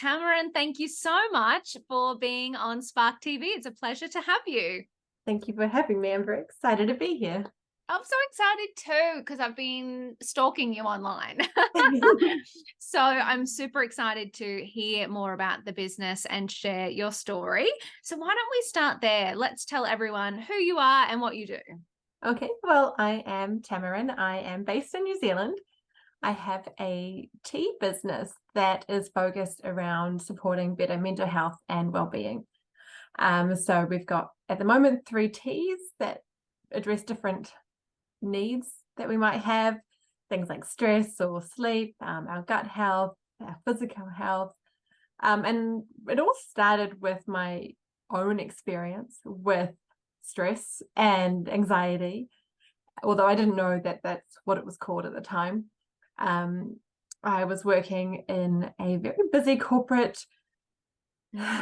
Tamarin, thank you so much for being on Spark TV. It's a pleasure to have you. Thank you for having me. I'm very excited to be here. I'm so excited too because I've been stalking you online. So I'm super excited to hear more about the business and share your story. So why don't we start there? Let's tell everyone who you are and what you do. Okay, well, I am Tamarin. I am based in New Zealand. I have a tea business that is focused around supporting better mental health and well-being. So we've got, at the moment, 3 teas that address different needs that we might have, things like stress or sleep, our gut health, our physical health. And it all started with my own experience with stress and anxiety, although I didn't know that that's what it was called at the time. I was working in a very busy corporate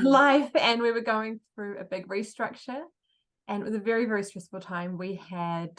life, and we were going through a big restructure, and it was a very, very stressful time. We had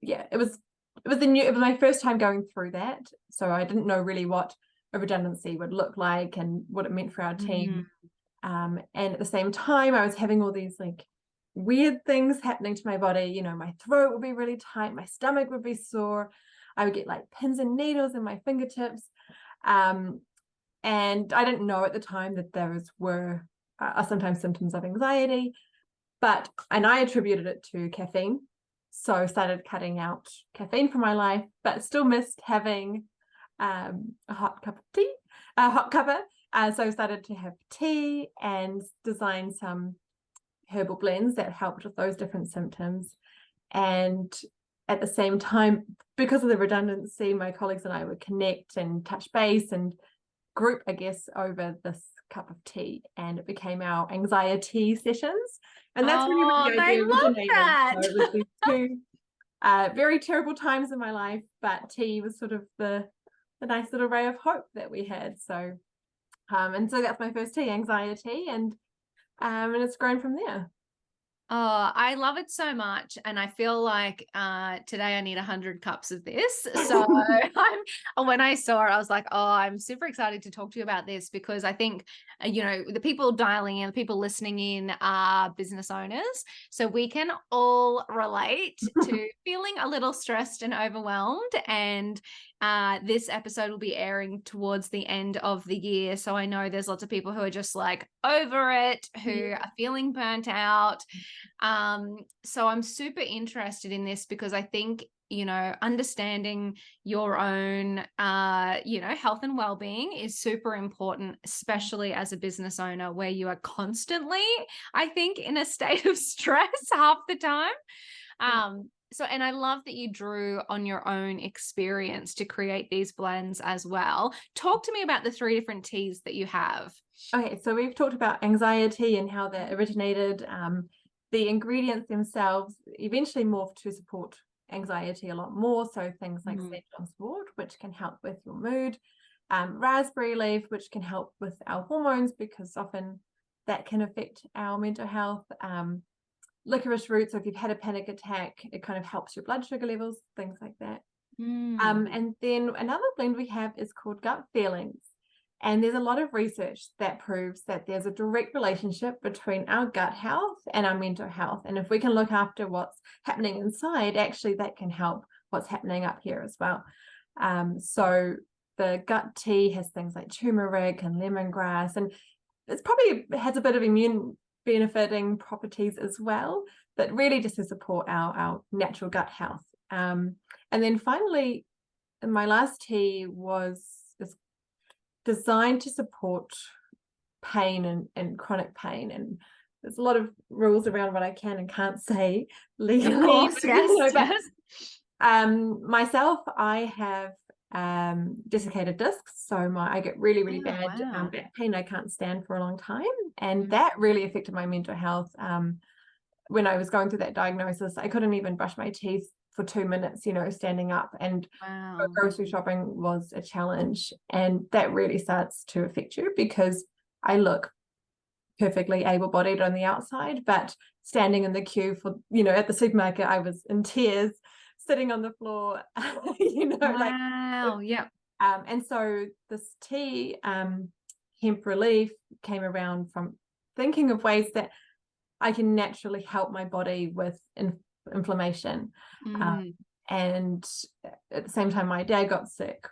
it was my first time going through that, so I didn't know really what a redundancy would look like and what it meant for our team. And at the same time, I was having all these like weird things happening to my body. You know, my throat would be really tight, my stomach would be sore, I would get like pins and needles in my fingertips. And I didn't know at the time that those were sometimes symptoms of anxiety, and I attributed it to caffeine. So I started cutting out caffeine from my life, but still missed having a hot cup of tea, a hot cuppa. So I started to have tea and design some herbal blends that helped with those different symptoms. And at the same time, because of the redundancy, my colleagues and I would connect and touch base and group, I guess, over this cup of tea, and it became our anxiety sessions. And that's really where the idea originated. That. So it was these 2 very terrible times in my life, but tea was sort of the nice little ray of hope that we had. So and so that's my first tea, anxiety, and it's grown from there. Oh, I love it so much. And I feel like today I need 100 cups of this. So when I saw it, I was like, oh, I'm super excited to talk to you about this because I think, the people dialing in, the people listening in are business owners. So we can all relate to feeling a little stressed and overwhelmed. And this episode will be airing towards the end of the year. So I know there's lots of people who are just like over it, who are feeling burnt out. So I'm super interested in this because I think, understanding your own, health and well-being is super important, especially as a business owner where you are constantly, I think, in a state of stress half the time. And I love that you drew on your own experience to create these blends as well. Talk to me about the 3 different teas that you have. Okay, so we've talked about anxiety and how that originated. The ingredients themselves eventually morphed to support anxiety a lot more. So things like Ceylon sword, which can help with your mood, raspberry leaf, which can help with our hormones because often that can affect our mental health. Licorice root, so if you've had a panic attack, it kind of helps your blood sugar levels, things like that. And then another blend we have is called gut feelings. And there's a lot of research that proves that there's a direct relationship between our gut health and our mental health. And if we can look after what's happening inside, actually that can help what's happening up here as well. So the gut tea has things like turmeric and lemongrass, and it's probably has a bit of immune benefiting properties as well, but really just to support our natural gut health. And then finally, my last tea is designed to support pain and chronic pain, and there's a lot of rules around what I can and can't say legally. Of course, yes. Myself, I have desiccated discs, so I get really, really bad back pain I can't stand for a long time, and that really affected my mental health. When I was going through that diagnosis, I couldn't even brush my teeth for 2 minutes, standing up, and grocery shopping was a challenge, and that really starts to affect you because I look perfectly able-bodied on the outside, but standing in the queue for, at the supermarket, I was in tears, sitting on the floor, Wow. And so this tea hemp relief came around from thinking of ways that I can naturally help my body with inflammation. And at the same time, my dad got sick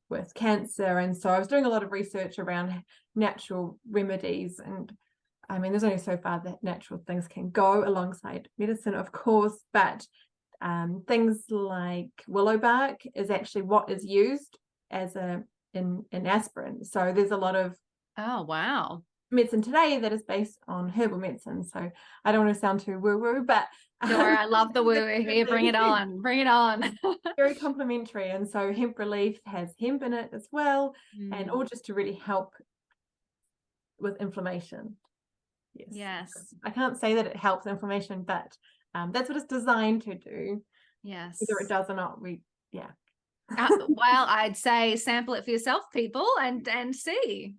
with cancer. And so I was doing a lot of research around natural remedies. And I mean, there's only so far that natural things can go alongside medicine, of course, but things like willow bark is actually what is used as in aspirin. So there's a lot of Oh, wow. medicine today that is based on herbal medicine. So I don't want to sound too woo-woo, but don't worry, I love the woo here. Bring it on. Bring it on. Very complementary. And so hemp relief has hemp in it as well, and all just to really help with inflammation. Yes. I can't say that it helps inflammation, but that's what it's designed to do. Yes. Whether it does or not, well, I'd say sample it for yourself, people, and see.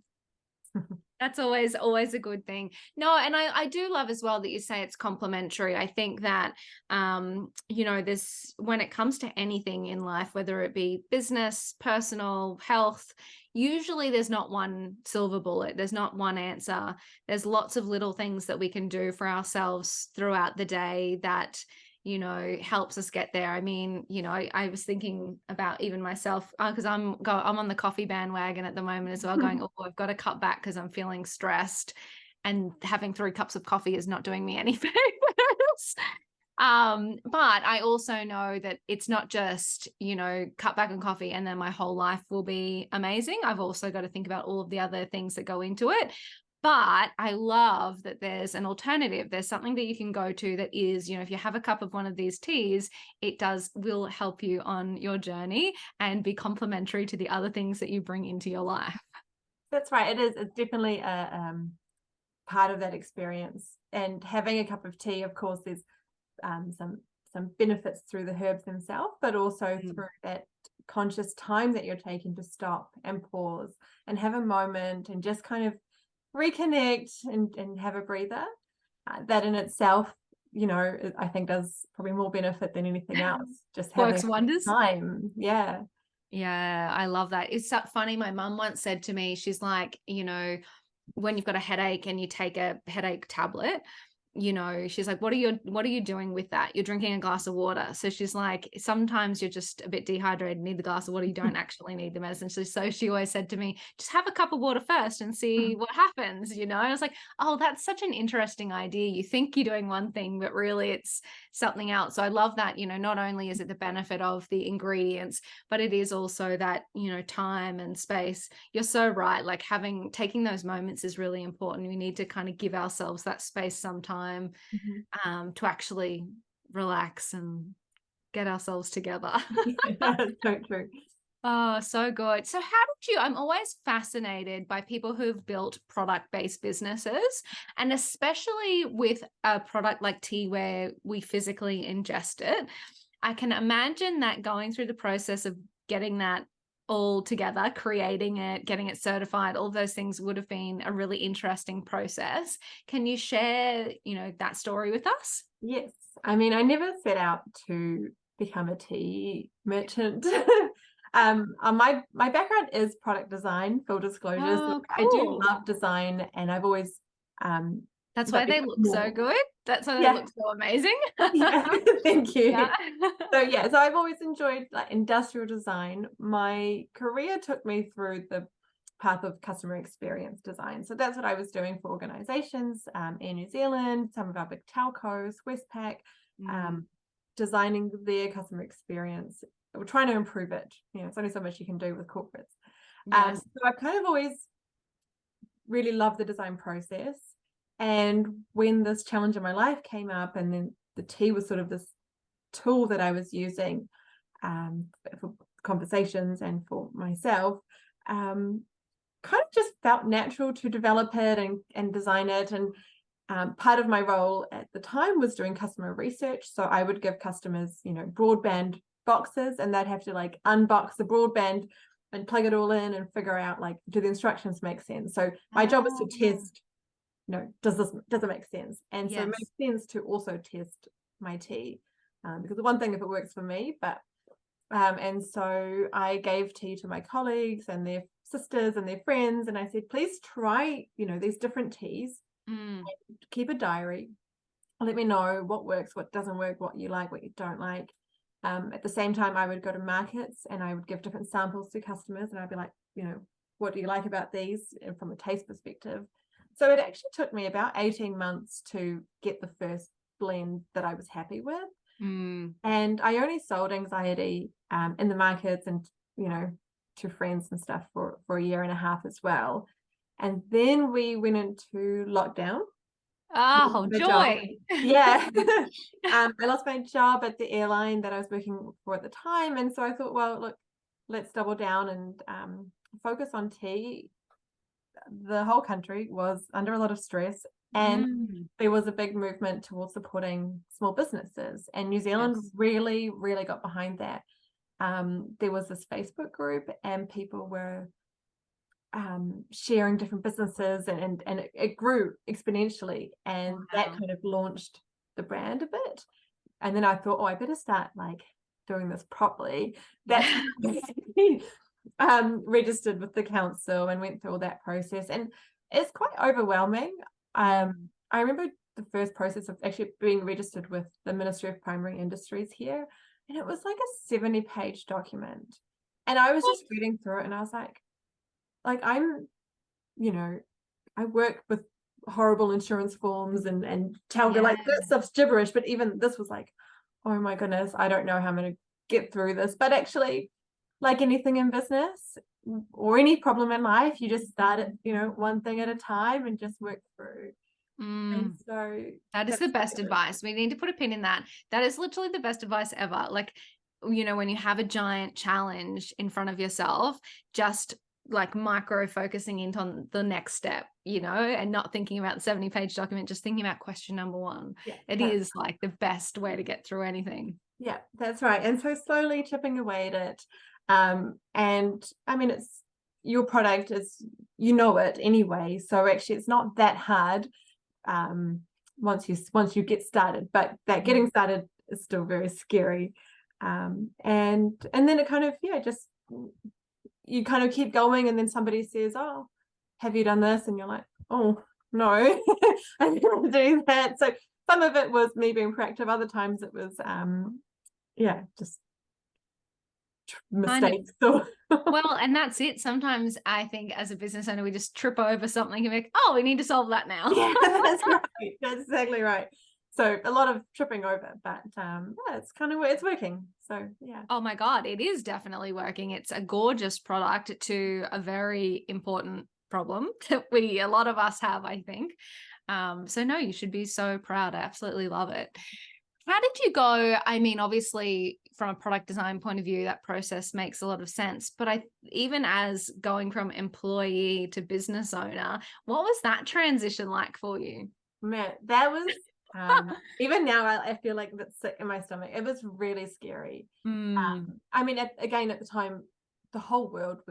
That's always a good thing. No, and I do love as well that you say it's complementary. I think that, this, when it comes to anything in life, whether it be business, personal, health, usually there's not one silver bullet. There's not one answer. There's lots of little things that we can do for ourselves throughout the day that, helps us get there. I mean, I was thinking about even myself, because I'm on the coffee bandwagon at the moment as well, going, oh, I've got to cut back because I'm feeling stressed, and having 3 cups of coffee is not doing me any favors. But I also know that it's not just, cut back on coffee and then my whole life will be amazing. I've also got to think about all of the other things that go into it. But I love that there's an alternative. There's something that you can go to that is, if you have a cup of one of these teas, it will help you on your journey and be complementary to the other things that you bring into your life. That's right. It is. It's definitely a part of that experience. And having a cup of tea, of course, there's some benefits through the herbs themselves, but also through that conscious time that you're taking to stop and pause and have a moment and just kind of reconnect and have a breather. That in itself, I think does probably more benefit than anything else. Just works having wonders. Time. Yeah, I love that. It's so funny. My mum once said to me, she's like, when you've got a headache and you take a headache tablet, she's like, what are you doing with that? You're drinking a glass of water. So she's like, sometimes you're just a bit dehydrated, need the glass of water. You don't actually need the medicine. So she always said to me, just have a cup of water first and see what happens. I was like, oh, that's such an interesting idea. You think you're doing one thing, but really it's something else. So I love that, not only is it the benefit of the ingredients, but it is also that, time and space. You're so right. Like taking those moments is really important. We need to kind of give ourselves that space sometimes. To actually relax and get ourselves together. That's so true. Oh, so good. So I'm always fascinated by people who've built product-based businesses, and especially with a product like tea where we physically ingest it. I can imagine that going through the process of getting that all together, creating it, getting it certified, all of those things would have been a really interesting process. Can you share, that story with us? Yes. I mean, I never set out to become a tea merchant. My background is product design, full disclosure. Oh, so cool. I do love design, and I've always that's why they look so good. That's why they look so amazing. Yeah, thank you. Yeah. So I've always enjoyed like industrial design. My career took me through the path of customer experience design. So that's what I was doing for organizations in New Zealand, some of our big telcos, Westpac, designing their customer experience. We're trying to improve it. It's only so much you can do with corporates. Yes. So I've kind of always really loved the design process. And when this challenge in my life came up, and then the tea was sort of this tool that I was using for conversations and for myself, kind of just felt natural to develop it and design it. And part of my role at the time was doing customer research. So I would give customers, broadband boxes, and they'd have to like unbox the broadband and plug it all in and figure out like, do the instructions make sense? So my job was to test, does it make sense? And so it makes sense to also test my tea, because the one thing, if it works for me, but and so I gave tea to my colleagues and their sisters and their friends, and I said, please try, these different teas, keep a diary, let me know what works, what doesn't work, what you like, what you don't like. At the same time, I would go to markets and I would give different samples to customers, and I'd be like, what do you like about these, and from a taste perspective. So it actually took me about 18 months to get the first blend that I was happy with. And I only sold Anxiety in the markets and, to friends and stuff for a year and a half as well. And then we went into lockdown. Oh, joy. Yeah. I lost my job at the airline that I was working for at the time. And so I thought, well, look, let's double down and focus on tea. The whole country was under a lot of stress, and there was a big movement towards supporting small businesses, and New Zealand really, really got behind that. There was this Facebook group, and people were sharing different businesses, and it grew exponentially, and that kind of launched the brand a bit. And then I thought, I better start like doing this properly. That's registered with the council and went through all that process, and it's quite overwhelming. I remember the first process of actually being registered with the Ministry of Primary Industries here, and it was like a 70-page document, and I was just reading through it, and I was like I'm, I work with horrible insurance forms and tell me like that stuff's gibberish, but even this was like, oh my goodness, I don't know how I'm going to get through this. But actually, like anything in business or any problem in life, you just start it, one thing at a time and just work through. And so that is the best advice. We need to put a pin in that. That is literally the best advice ever. Like, when you have a giant challenge in front of yourself, just like micro focusing in on the next step, and not thinking about the 70-page document, just thinking about question number 1. It is like the best way to get through anything. Yeah, that's right. And so slowly chipping away at it. And I mean, it's your product is, it anyway. So actually it's not that hard once you get started, but that getting started is still very scary. And then it kind of, just you kind of keep going, and then somebody says, oh, have you done this? And you're like, oh no, I didn't do that. So some of it was me being proactive, other times it was just mistakes. Well, and that's it. Sometimes I think as a business owner, we just trip over something and be like, oh, we need to solve that now. Yeah, that's right. That's exactly right. So a lot of tripping over, but it's kind of, it's working. So yeah. Oh my God, it is definitely working. It's a gorgeous product to a very important problem that a lot of us have, I think. So no, you should be so proud. I absolutely love it. How did you go? I mean, obviously from a product design point of view, that process makes a lot of sense, but even as going from employee to business owner, what was that transition like for you? Man, that was even now I feel like that's sick in my stomach. It was really scary. I mean, again, at the time, the whole world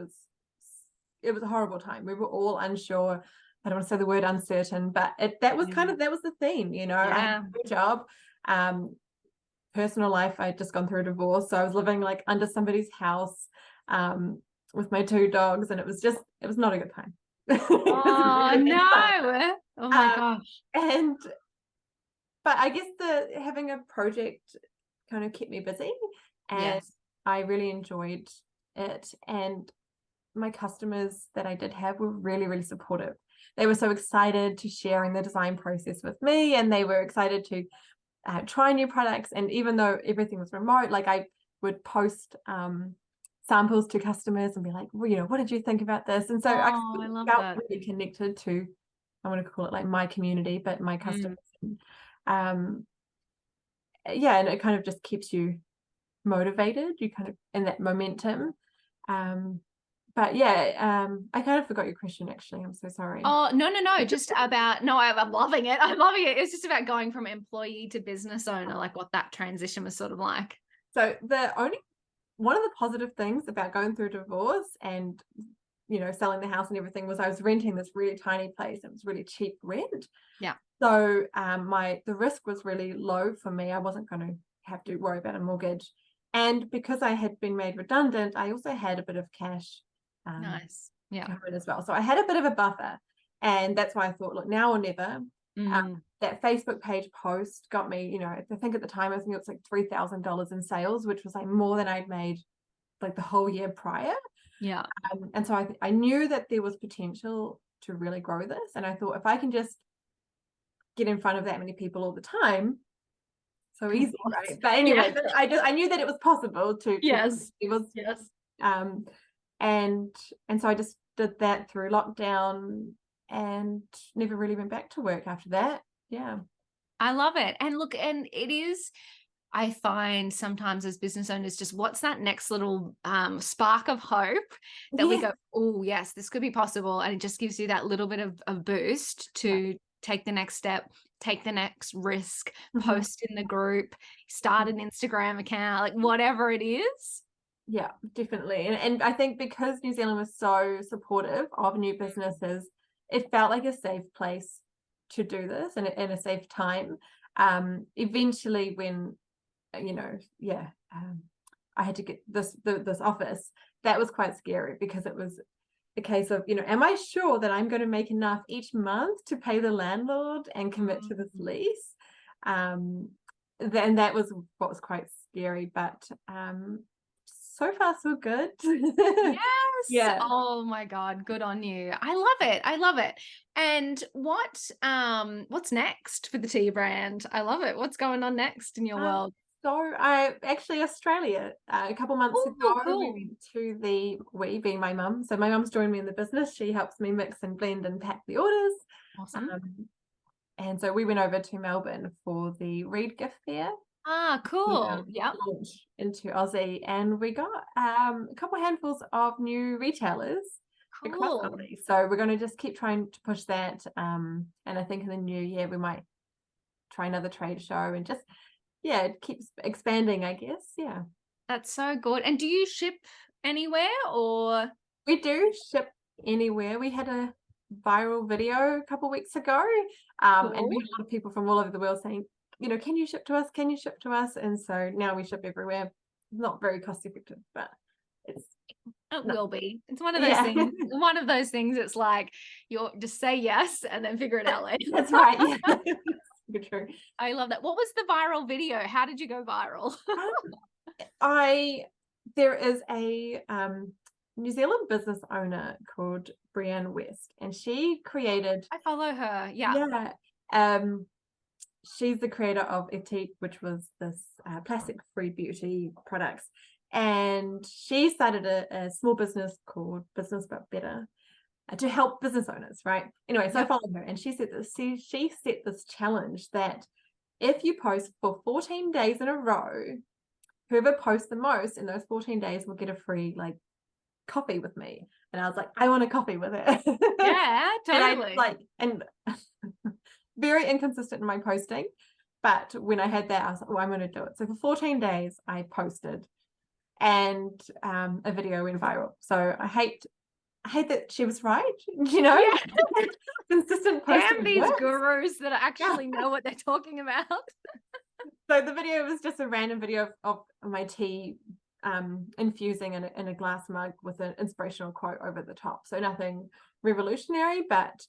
it was a horrible time. We were all unsure. I don't want to say the word uncertain, but that was the theme, I had a job, personal life. I'd just gone through a divorce, so I was living like under somebody's house with my 2 dogs, and it was not a good time. Oh no. Oh my gosh. But I guess having a project kind of kept me busy, and I really enjoyed it. And my customers that I did have were really, really supportive. They were so excited to sharing the design process with me, and they were excited to try new products. And even though everything was remote, like I would post samples to customers and be like, well, what did you think about this? And so I felt really connected to, I want to call it like my community, but my customers. And it kind of just keeps you motivated, you kind of in that momentum. But I kind of forgot your question, actually. I'm so sorry. Oh, no, just about, I'm loving it. I'm loving it. It's just about going from employee to business owner, like what that transition was sort of like. So one of the positive things about going through divorce and, selling the house and everything was I was renting this really tiny place. It was really cheap rent. Yeah. So the risk was really low for me. I wasn't going to have to worry about a mortgage. And because I had been made redundant, I also had a bit of cash nice Yeah. come in as well. So I had a bit of a buffer, and that's why I thought, look, now or never. That Facebook page post got me, you know, I think at the time, I think it was like $3,000 in sales, which was like more than I'd made like the whole year prior. Yeah. And so I knew that there was potential to really grow this. And I thought, if I can just get in front of that many people all the time, so easy, right? But anyway, I knew that it was possible to. Yes. It was. Yes. And so I just did that through lockdown and never really went back to work after that. Yeah. I love it. And look, and it is, I find sometimes as business owners, just what's that next little spark of hope that we go, oh yes, this could be possible. And it just gives you that little bit of a boost to take the next step, take the next risk, post in the group, start an Instagram account, like whatever it is. Yeah, definitely. And I think because New Zealand was so supportive of new businesses, it felt like a safe place to do this and a safe time. Eventually when, you know, I had to get this office, that was quite scary, because it was a case of, you know, am I sure that I'm going to make enough each month to pay the landlord and commit to this lease? Then that was what was quite scary, but so far so good. Yes. Yeah. Oh my God, good on you. I love it. I love it. And what's next for the tea brand? I love it. What's going on next in your world? So I actually Australia a couple months ago, cool. we went to we being my mum. So my mum's joined me in the business. She helps me mix and blend and pack the orders. Awesome. And so we went over to Melbourne for the Reed Gift Fair. Cool. Yeah. Launch into Aussie, and we got a couple handfuls of new retailers across Aussie. So we're going to just keep trying to push that. And I think in the new year we might try another trade show and just it keeps expanding, I guess. Yeah. That's so good. And do you ship anywhere, or? We do ship anywhere. We had a viral video a couple of weeks ago, and we had a lot of people from all over the world saying, you know, can you ship to us? Can you ship to us? And so now we ship everywhere. Not very cost effective, but it will be. It's one of those things. One of those things. It's like you're just say yes and then figure it out later. That's right. Yeah. True. I love that. What was the viral video? How did you go viral? There is a New Zealand business owner called Brianne West, and she created. I follow her. Yeah. Yeah. She's the creator of Etique, which was this plastic-free beauty products, and she started a small business called Business But Better to help business owners, right? Anyway, so I followed her, and she said this. She set this challenge that if you post for 14 days in a row, whoever posts the most in those 14 days will get a free coffee with me. And I was like, I want a coffee with it. Yeah, totally. And very inconsistent in my posting, but when I had that, I was like, oh, I'm going to do it. So for 14 days I posted, and a video went viral. So I hate that she was right, you know. Consistent posting. Damn these gurus that actually know what they're talking about. So the video was just a random video of my tea infusing in a glass mug with an inspirational quote over the top. So nothing revolutionary, but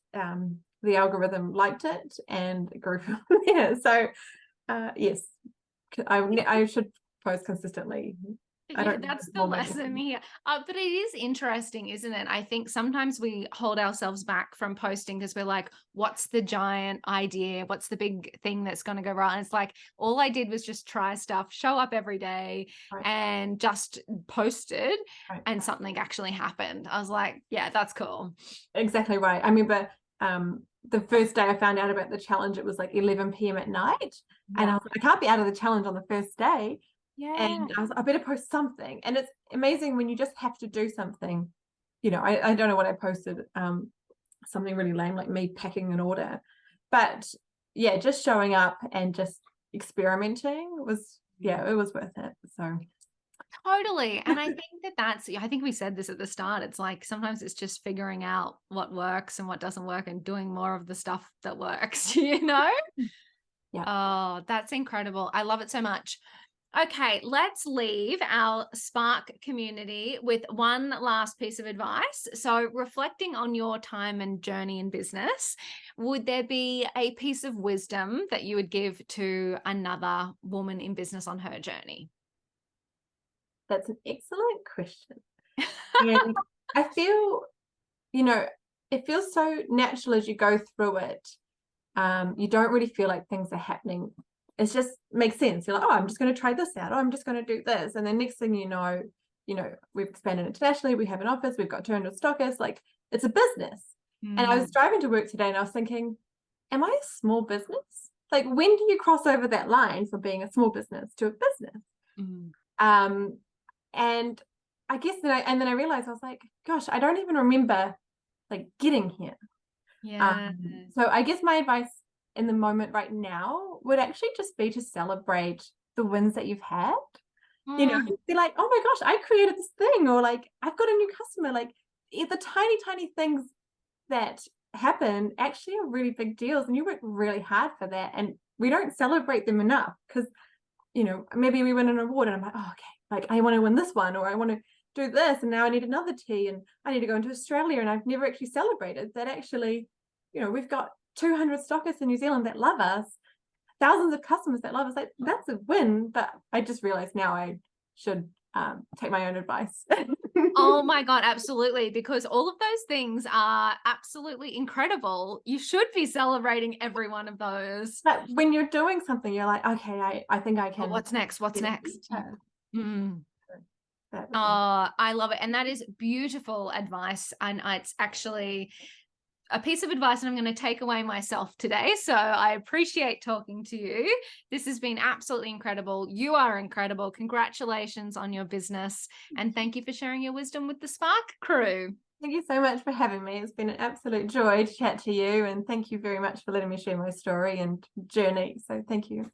the algorithm liked it and grew from there. So yes, I should post consistently. That's the lesson here. But it is interesting, isn't it? I think sometimes we hold ourselves back from posting because we're like, what's the giant idea? What's the big thing that's going to go wrong? And it's like, all I did was just try stuff, show up every day, and just posted, and something actually happened. I was like, yeah, that's cool. Exactly right. I remember the first day I found out about the challenge, it was like 11 p.m. at night. And I was like, I can't be out of the challenge on the first day. Yeah. And I was like, I better post something. And it's amazing when you just have to do something. You know, I don't know what I posted, something really lame, like me packing an order. But yeah, just showing up and just experimenting was, it was worth it. So totally. And I think I think we said this at the start. It's like sometimes it's just figuring out what works and what doesn't work and doing more of the stuff that works, you know? Yeah. Oh, that's incredible. I love it so much. Okay, let's leave our Spark community with one last piece of advice. So, reflecting on your time and journey in business, would there be a piece of wisdom that you would give to another woman in business on her journey? That's an excellent question. And I feel, you know, it feels so natural as you go through it. You don't really feel like things are happening. It just makes sense. You're like, oh, I'm just going to try this out. Oh, I'm just going to do this. And then next thing you know, we've expanded internationally. We have an office. We've got 200 stockists. Like, it's a business. And I was driving to work today and I was thinking, am I a small business? Like, when do you cross over that line from being a small business to a business? Mm. And I guess then I realized, I was like, gosh, I don't even remember like getting here. Yeah. So I guess my advice in the moment right now would actually just be to celebrate the wins that you've had. Mm. Be like, oh my gosh, I created this thing, or like, I've got a new customer. Like, the tiny things that happen actually are really big deals, and you work really hard for that. And we don't celebrate them enough because, maybe we win an award and I'm like, oh, okay, like I want to win this one, or I want to do this, and now I need another tea, and I need to go into Australia, and I've never actually celebrated that. Actually, we've got 200 stockists in New Zealand that love us, thousands of customers that love us. Like, that's a win. But I just realized now I should take my own advice. Oh my God, absolutely. Because all of those things are absolutely incredible. You should be celebrating every one of those. But when you're doing something, you're like, okay, I think I Oh, can. what's next? What's next? Mm. That would be. Oh, I love it. And that is beautiful advice. And it's actually a piece of advice that I'm going to take away myself today. So I appreciate talking to you. This has been absolutely incredible. You are incredible. Congratulations on your business. And thank you for sharing your wisdom with the Spark crew. Thank you so much for having me. It's been an absolute joy to chat to you. And thank you very much for letting me share my story and journey. So thank you.